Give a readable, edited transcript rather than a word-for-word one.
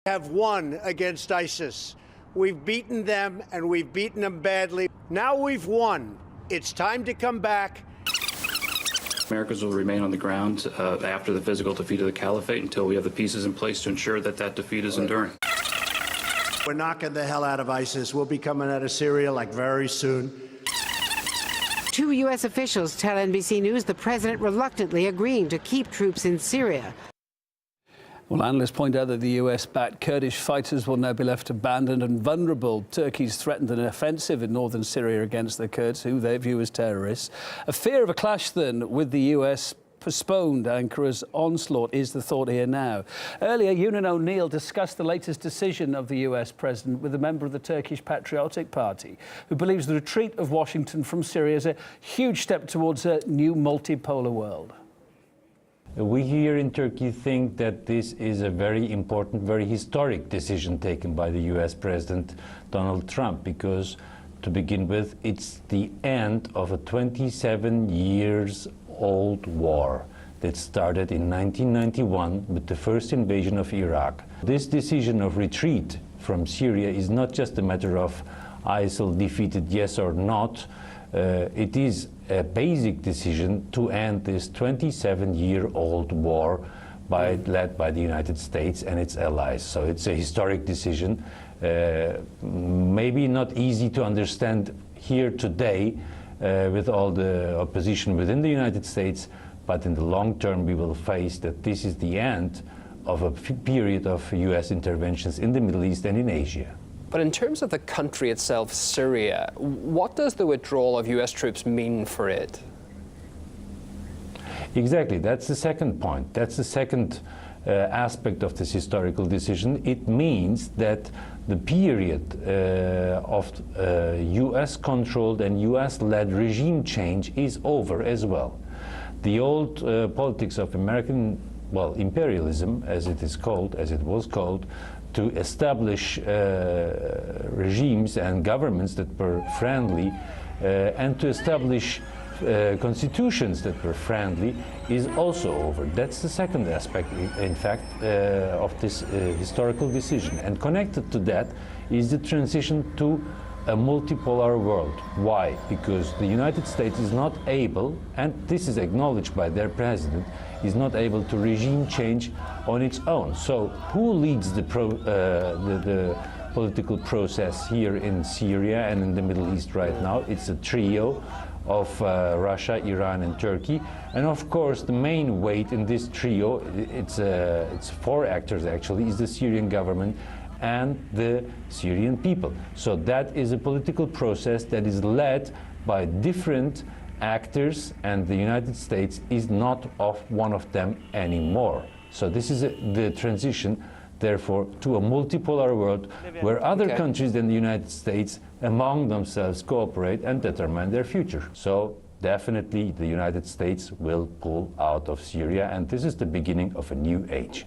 Have won against ISIS. We've beaten them, and we've beaten them badly. Now we've won. It's time to come back. Americans will remain on the ground after the physical defeat of the caliphate until we have the pieces in place to ensure that that defeat is enduring. We're knocking the hell out of ISIS. We'll be coming out of Syria like very soon. Two U.S. officials tell NBC News the president reluctantly agreeing to keep troops in Syria. Well, analysts point out that the US-backed Kurdish fighters will now be left abandoned and vulnerable. Turkey's threatened an offensive in northern Syria against the Kurds, who they view as terrorists. A fear of a clash, then, with the US postponed Ankara's onslaught is the thought here now. Earlier, Ewan O'Neill discussed the latest decision of the US president with a member of the Turkish Patriotic Party, who believes the retreat of Washington from Syria is a huge step towards a new multipolar world. We here in Turkey think that this is a very important, very historic decision taken by the US President Donald Trump, because to begin with, it's the end of a 27 years old war that started in 1991 with the first invasion of Iraq. This decision of retreat from Syria is not just a matter of ISIL defeated, yes or not. It is a basic decision to end this 27-year-old war led by the United States and its allies. So it's a historic decision, maybe not easy to understand here today with all the opposition within the United States, but in the long term we will face that this is the end of a period of US interventions in the Middle East and in Asia. But in terms of the country itself, Syria, what does the withdrawal of US troops mean for it? Exactly, that's the second point. That's the second aspect of this historical decision. It means that the period of US-controlled and US-led regime change is over as well. The old politics of American, well, imperialism, as it is called, as it was called, to establish regimes and governments that were friendly and to establish constitutions that were friendly is also over. That's the second aspect, in fact, of this historical decision. And connected to that is the transition to a multipolar world. Why? Because the United States is not able, and this is acknowledged by their president, is not able to regime change on its own. So who leads the political process here in Syria and in the Middle East right now? It's a trio of Russia, Iran and Turkey. And of course the main weight in this trio, it's four actors actually, is the Syrian government and the Syrian people. So that is a political process that is led by different actors, and the United States is not one of them anymore. So this is the transition, therefore, to a multipolar world where other countries than the United States among themselves cooperate and determine their future. So definitely the United States will pull out of Syria, and this is the beginning of a new age.